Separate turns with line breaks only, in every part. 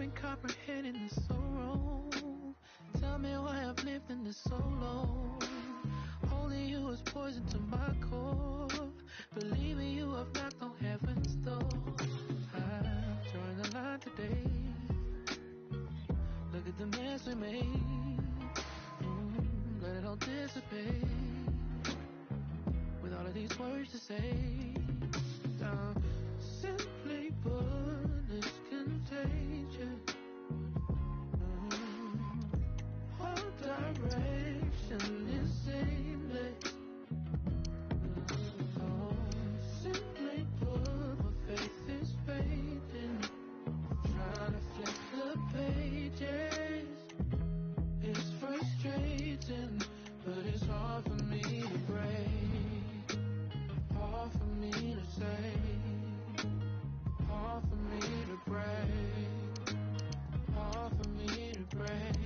been comprehending this so wrong. Tell me why I've lived in this so long. Only you is poison to my core. Believing you, I've knocked on heaven's door. I'm drawing the line today. Look at the mess we made. Let it all dissipate. With all of these words to say. Simply put, it's contagious. All direction is aimless. Simply put, my faith is fading. Trying to flip the pages. It's frustrating, but it's hard for me to break. Hard for me to say. Hard for me to break. Hard for me to break.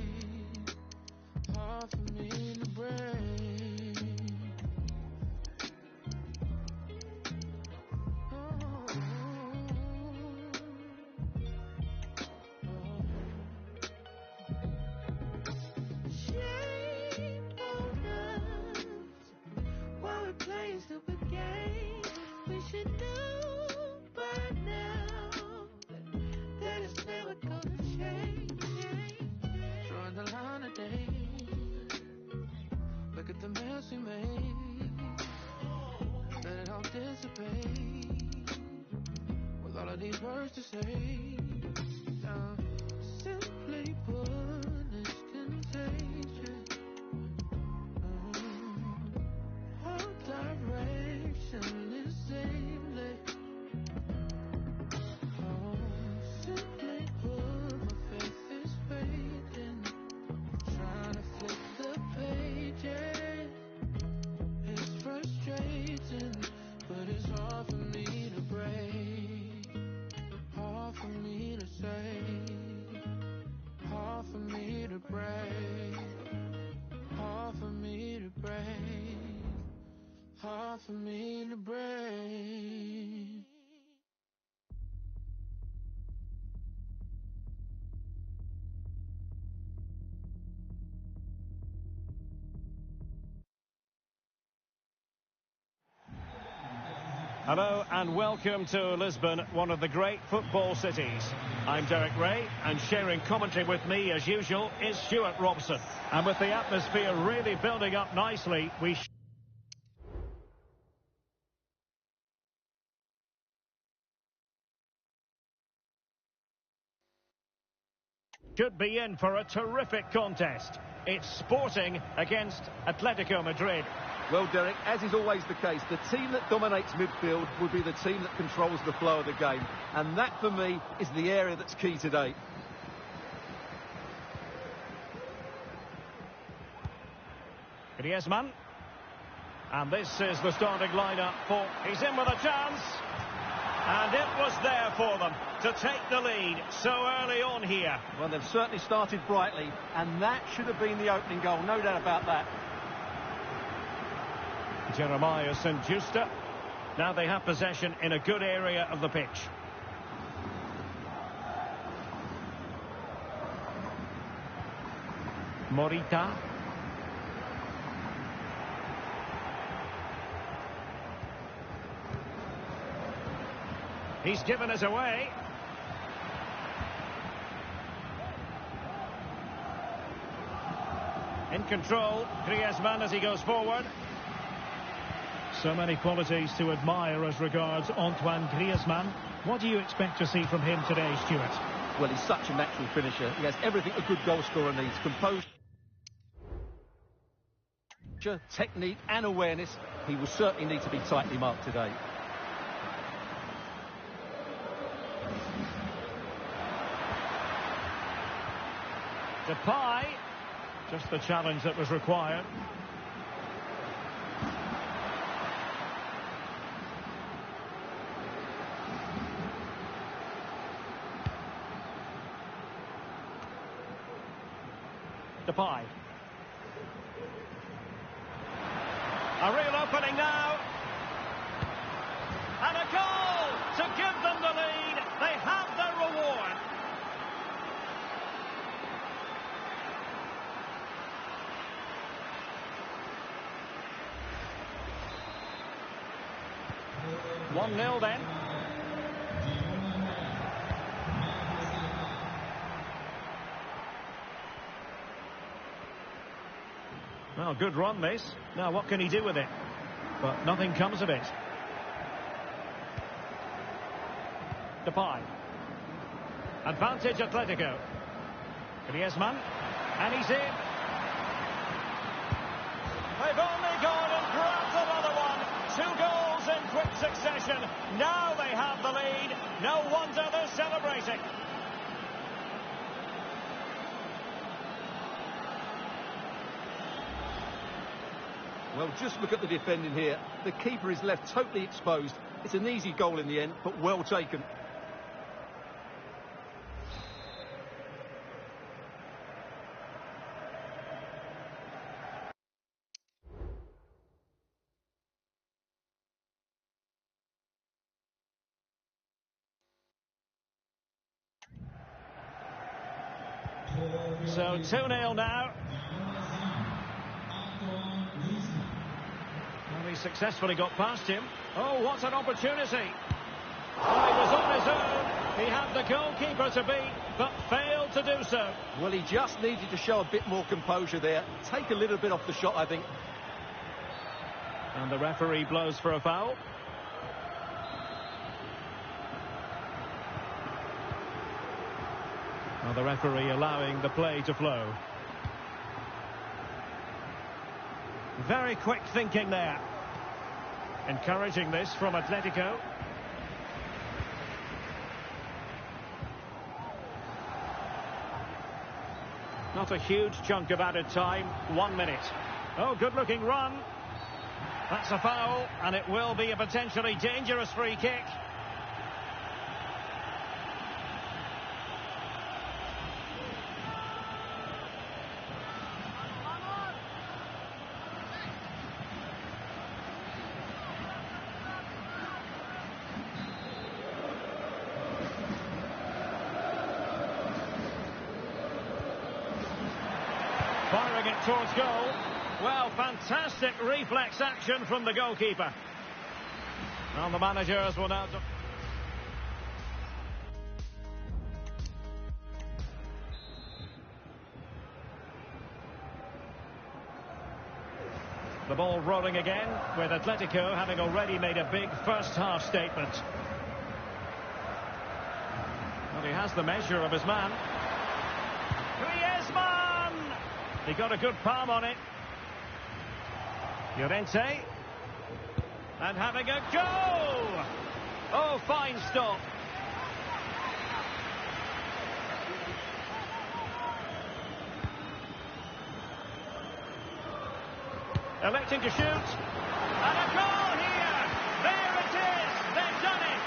Hard for me to break. Shame on us. Why we're playing stupid games? We should know by now that it's never gonna change. Drawing the line today. Look at the mess we made. Let it all dissipate. With all of these words to say. Simply put, it's contagious. All direction is aimless. Simply put, my faith is fading. Trying to flip the pages. It's frustrating, but it's hard for me to break. Hard for me to say. Hard for me to break. Hard for me to break. Hard for me to break.
Hello and welcome to Lisbon, one of the great football cities. I'm Derek Ray, and sharing commentary with me as usual is Stuart Robson. And with the atmosphere really building up nicely, we should be in for a terrific contest. It's Sporting against Atletico Madrid.
Well, Derek, as is always the case, the team that dominates midfield will be the team that controls the flow of the game. And that, for me, is the area that's key today.
Griezmann. And this is the starting lineup for... He's in with a chance. And it was there for them to take the lead so early on here.
Well, they've certainly started brightly, and that should have been the opening goal, no doubt about that.
Jeremiah St. Justa. Now they have possession in a good area of the pitch. Morita. He's given us away. In control, Griezmann as he goes forward. So many qualities to admire as regards Antoine Griezmann. What do you expect to see from him today, Stuart?
Well, he's such a natural finisher. He has everything a good goal scorer needs. Composure, technique and awareness. He will certainly need to be tightly marked today.
Depay. Just the challenge that was required. Depay. A real opening now. And a goal to give them the lead. They have their reward. 1-0 then. Well, good run this. Now what can he do with it? But nothing comes of it. Depay. Advantage Atletico. Griezmann. And he's in. They've only gone and grabbed another one. 2 goals in quick succession. Now they have the lead. No wonder they're celebrating.
Well, just look at the defending here. The keeper is left totally exposed. It's an easy goal in the end, but well taken.
So 2-0 now. Well, he successfully got past him. Oh, what an opportunity. Well, he was on his own. He had the goalkeeper to beat, but failed to do so.
Well, he just needed to show a bit more composure there. Take a little bit off the shot, I think.
And the referee blows for a foul. Well, the referee allowing the play to flow. Very quick thinking there. Encouraging this from Atletico. Not a huge chunk of added time. 1 minute. Oh, good-looking run. That's a foul, and it will be a potentially dangerous free kick. Firing it towards goal. Well, fantastic reflex action from the goalkeeper. And the managers will now... The ball rolling again, with Atletico having already made a big first-half statement. Well, he has the measure of his man. Griezmann! He got a good palm on it. Llorente. And having a go! Oh, fine stop. Electing to shoot. And a goal here! There it is! They've done it!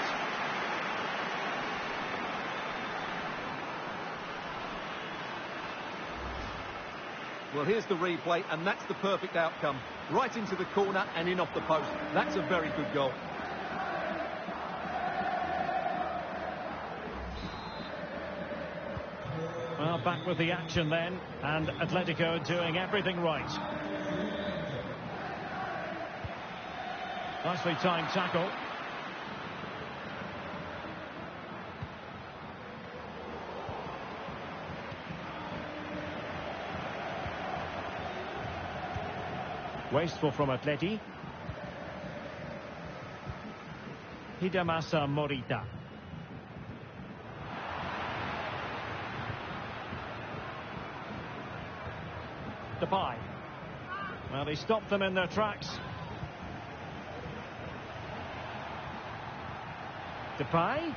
Well, here's the replay, and that's the perfect outcome. Right into the corner and in off the post. That's a very good goal.
Well, back with the action then, and Atletico doing everything right. Nicely timed tackle. Wasteful from Atleti. Hidemasa Morita. Depay. Well, he stopped them in their tracks. Depay.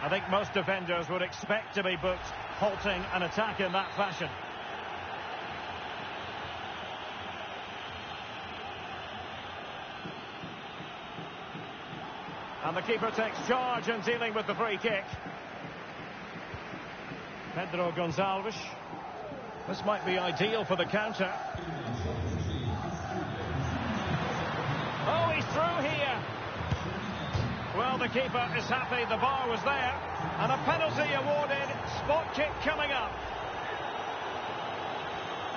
I think most defenders would expect to be booked halting an attack in that fashion. And the keeper takes charge in dealing with the free kick. Pedro Gonçalves. This might be ideal for the counter. Oh, he's through here. Well, the keeper is happy the bar was there. And a penalty awarded. Spot kick coming up.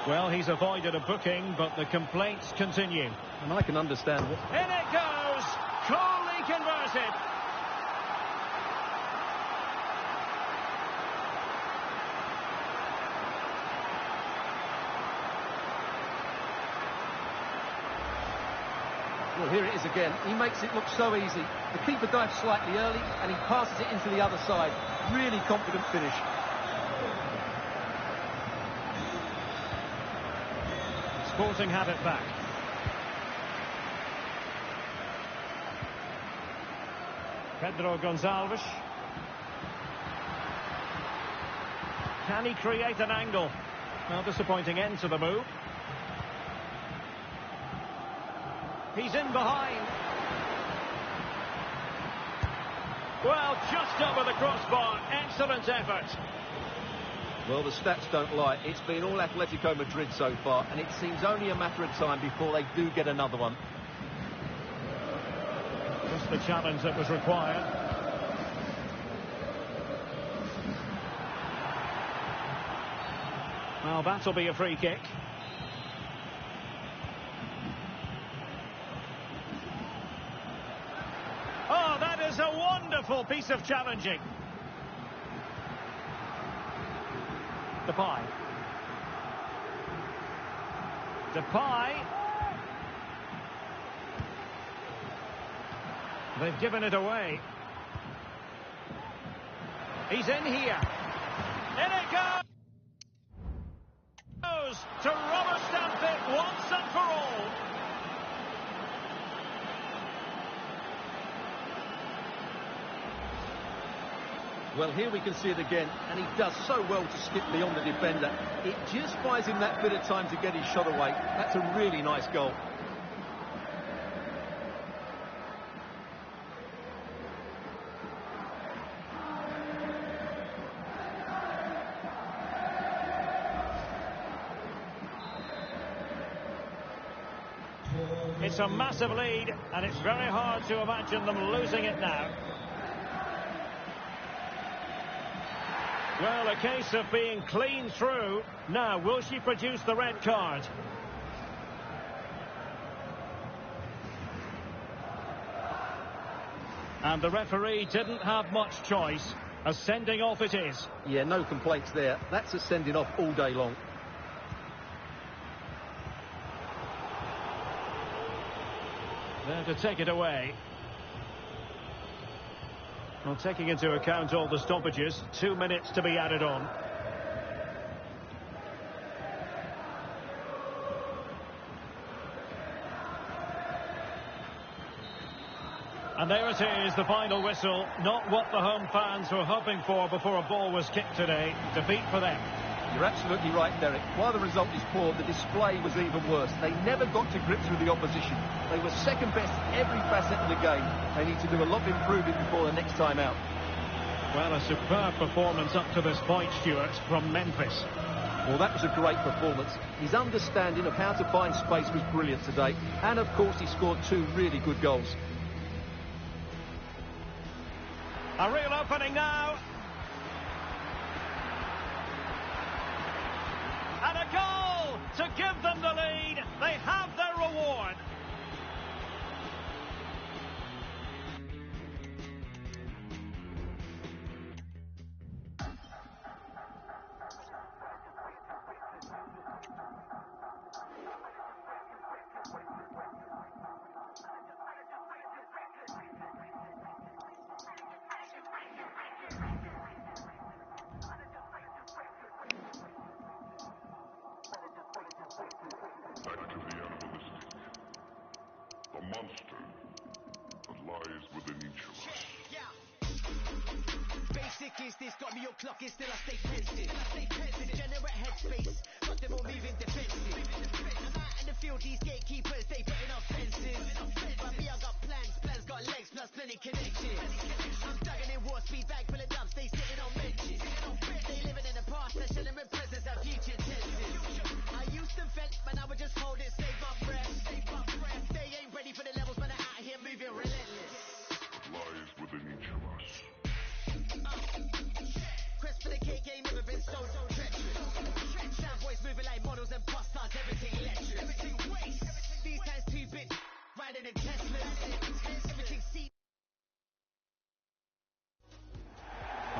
Well, he's avoided a booking, but the complaints continue.
And I can understand what...
In it goes! Coolly converted.
Well, here it is again. He makes it look so easy. The keeper dives slightly early and he passes it into the other side. Really confident finish.
Sporting have it back. Pedro Gonçalves. Can he create an angle? Well, disappointing end to the move. He's in behind. Well, just over the crossbar. Excellent effort.
Well, the stats don't lie. It's been all Atletico Madrid so far, and it seems only a matter of time before they do get another one.
Just the challenge that was required. Well, that'll be a free kick. Oh, that is a wonderful piece of challenging. Depay. They've given it away. He's in here. In it goes! To rubber stamp it once and for all.
Well, here we can see it again, and he does so well to skip beyond the defender. It just buys him that bit of time to get his shot away. That's a really nice goal.
It's a massive lead, and it's very hard to imagine them losing it now. Well, a case of being clean through. Now, will she produce the red card? And the referee didn't have much choice. A sending off it is.
Yeah, no complaints there. That's a sending off all day long.
There to take it away. Well, taking into account all the stoppages, 2 minutes to be added on. And there it is, the final whistle. Not what the home fans were hoping for before a ball was kicked today. Defeat for them.
You're absolutely right, Derek. While the result is poor, the display was even worse. They never got to grips with the opposition. They were second best every facet of the game. They need to do a lot of improving before the next time out.
Well, a superb performance up to this point, Stuart, from Memphis.
Well, that was a great performance. His understanding of how to find space was brilliant today. And, of course, he scored 2 really good goals.
A real opening now. And a goal to give them the lead. They have their reward.
Back to the animalistic, the monster that lies within each of us.
Basic is this, got me on clock, and still I stay pensive. Degenerate headspace, got them all moving defensive. I'm out in the field, these gatekeepers, they putting up fences. But me, I got plans got legs, plus plenty connections. I'm thugging in war speed, bag full of dubs, they sitting on benches. They living in the past, they're chilling with presents and future tenses. I used to vent, man, I would just hold it, save my breath. They ain't ready for the levels, man, they're out here moving relentless.
Lies within each of us.
Quest for the cake ain't never been so dreadful.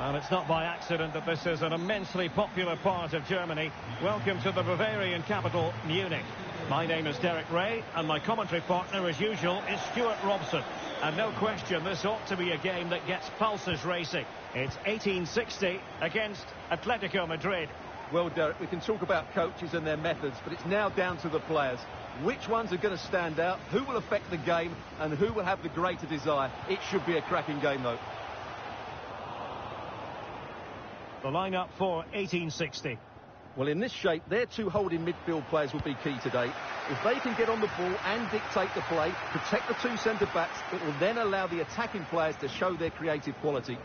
And it's not by accident that this is an immensely popular part of Germany. Welcome to the Bavarian capital, Munich. My name is Derek Ray, and my commentary partner, as usual, is Stuart Robson. And no question, this ought to be a game that gets pulses racing. It's 1860 against Atletico Madrid.
Well, Derek, we can talk about coaches and their methods, but it's now down to the players. Which ones are going to stand out, who will affect the game, and who will have the greater desire? It should be a cracking game, though.
The lineup for 1860.
Well, in this shape, their two holding midfield players will be key today. If they can get on the ball and dictate the play, protect the two centre-backs, it will then allow the attacking players to show their creative quality.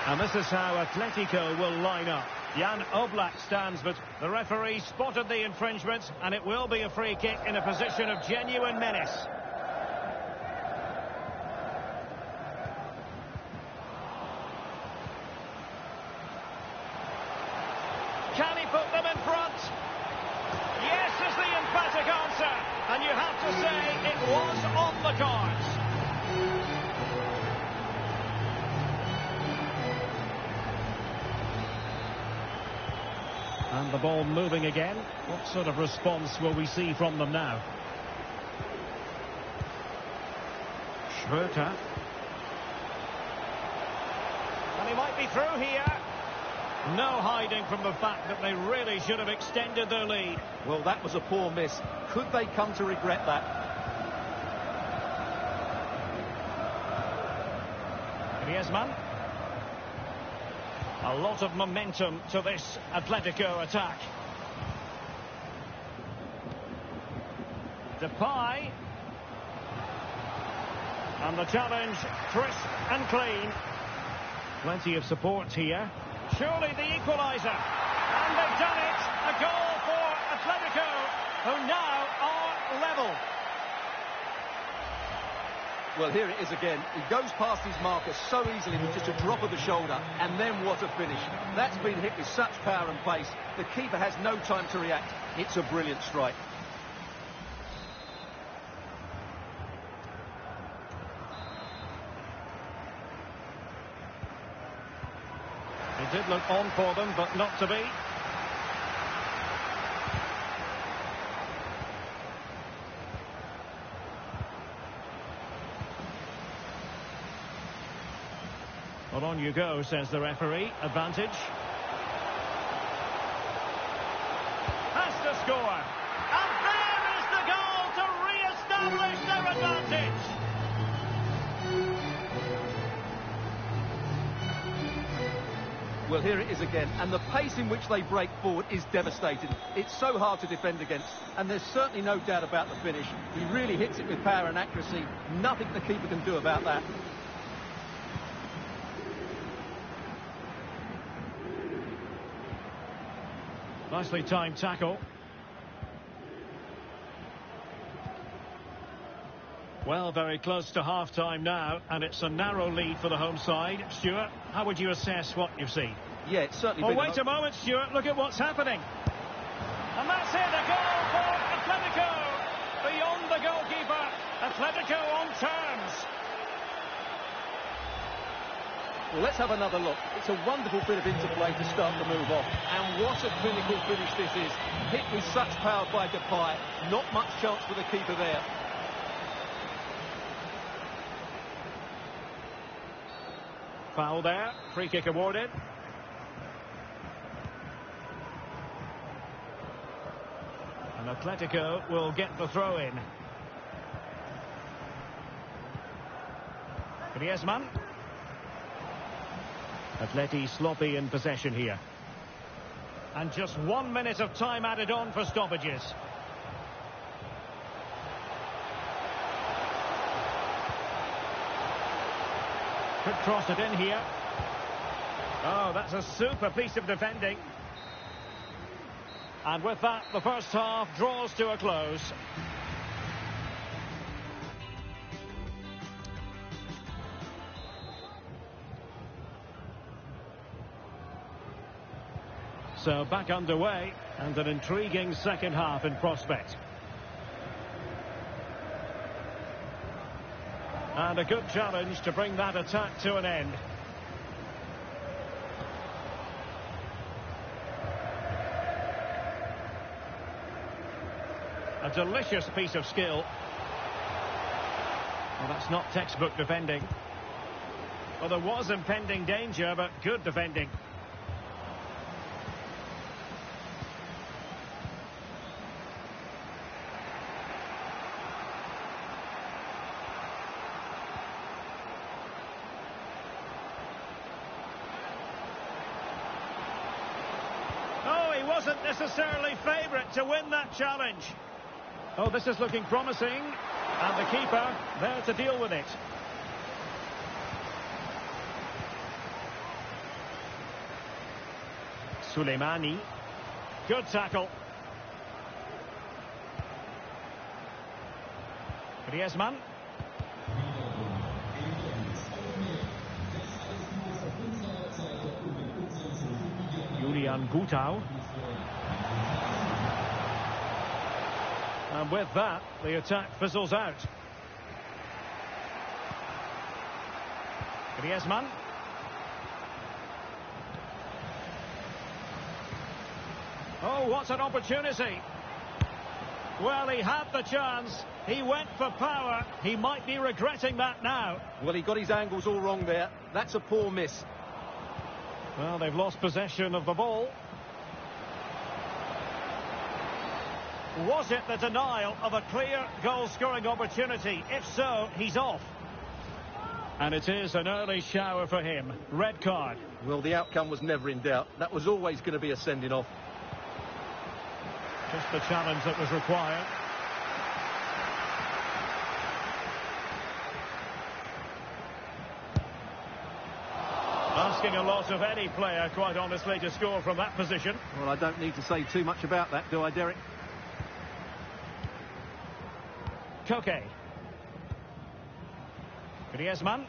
And this is how Atletico will line up. Jan Oblak stands, but the referee spotted the infringement, and it will be a free kick in a position of genuine menace. Can he put them in front? Yes is the emphatic answer. And you have to say it was on the cards. And the ball moving again. What sort of response will we see from them now? Schröter. And he might be through here. No hiding from the fact that they really should have extended their lead.
Well, that was a poor miss. Could they come to regret that?
Griezmann. A lot of momentum to this Atletico attack. Depay. And the challenge, crisp and clean. Plenty of support here. Surely the equaliser. And they've done it. A goal for Atletico, who now are level.
Well, here it is again. He goes past his marker so easily with just a drop of the shoulder. And then what a finish. That's been hit with such power and pace. The keeper has no time to react. It's a brilliant strike.
It did look on for them, but not to be. Well, on you go, says the referee. Advantage. Has to score. And there is the goal to re-establish their advantage.
Well, here it is again, and the pace in which they break forward is devastating. It's so hard to defend against, and there's certainly no doubt about the finish. He really hits it with power and accuracy. Nothing the keeper can do about that.
Nicely timed tackle. Well, very close to half-time now, and it's a narrow lead for the home side. Stuart, how would you assess what you've seen?
Yeah, it's certainly
Oh,
been...
wait a moment, Stuart. Look at what's happening. And that's it, a goal for Atletico. Beyond the goalkeeper, Atletico on terms.
Well, let's have another look. It's a wonderful bit of interplay to start the move off. And what a clinical finish this is. Hit with such power by Depay. Not much chance for the keeper there.
Foul there. Free kick awarded. And Atletico will get the throw in. Griezmann. Atleti sloppy in possession here. And just 1 minute of time added on for stoppages. Could cross it in here. Oh, that's a super piece of defending. And with that, the first half draws to a close. So back underway, and an intriguing second half in prospect. And a good challenge to bring that attack to an end. A delicious piece of skill. Well, that's not textbook defending. Well, there was impending danger, but good defending. Oh, he wasn't necessarily favourite to win that challenge. Oh, this is looking promising. And the keeper there to deal with it. Suleimani. Good tackle. Griezmann. Julian Gutau. And with that, the attack fizzles out. Griezmann. Oh, what an opportunity. Well, he had the chance. He went for power. He might be regretting that now.
Well, he got his angles all wrong there. That's a poor miss.
Well, they've lost possession of the ball. Was it the denial of a clear goal-scoring opportunity? If so, he's off. And it is an early shower for him. Red card.
Well, the outcome was never in doubt. That was always going to be a sending off.
Just the challenge that was required. Asking a lot of any player, quite honestly, to score from that position.
Well, I don't need to say too much about that, do I, Derek?
Koke. Griezmann.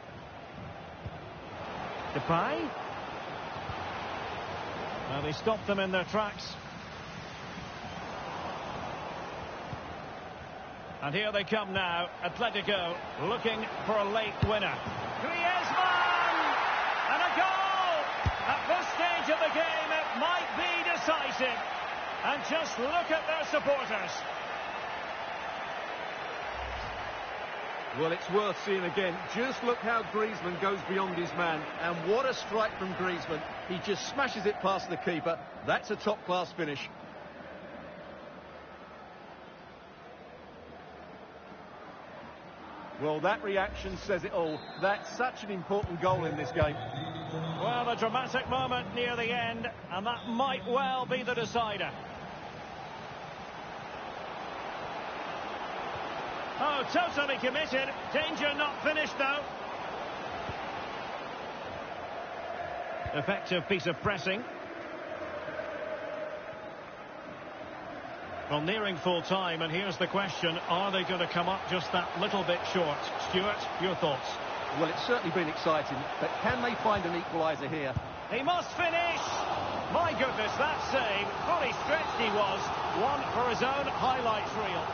Depay. Well, he stopped them in their tracks. And here they come now. Atletico looking for a late winner. Griezmann! And a goal! At this stage of the game, it might be decisive. And just look at their supporters.
Well, it's worth seeing again. Just look how Griezmann goes beyond his man. And what a strike from Griezmann. He just smashes it past the keeper. That's a top-class finish. Well, that reaction says it all. That's such an important goal in this game.
Well, a dramatic moment near the end, and that might well be the decider. Oh, totally committed. Danger not finished, though. Effective piece of pressing. Well, nearing full time, and here's the question. Are they going to come up just that little bit short? Stuart, your thoughts?
Well, it's certainly been exciting, but can they find an equaliser here?
He must finish! My goodness, that save. Fully stretched he was. One for his own highlights reel.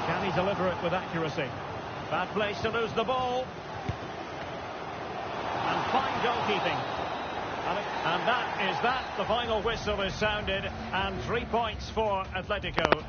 Can he deliver it with accuracy? Bad place to lose the ball. And fine goalkeeping. And that is that. The final whistle is sounded. And 3 points for Atletico.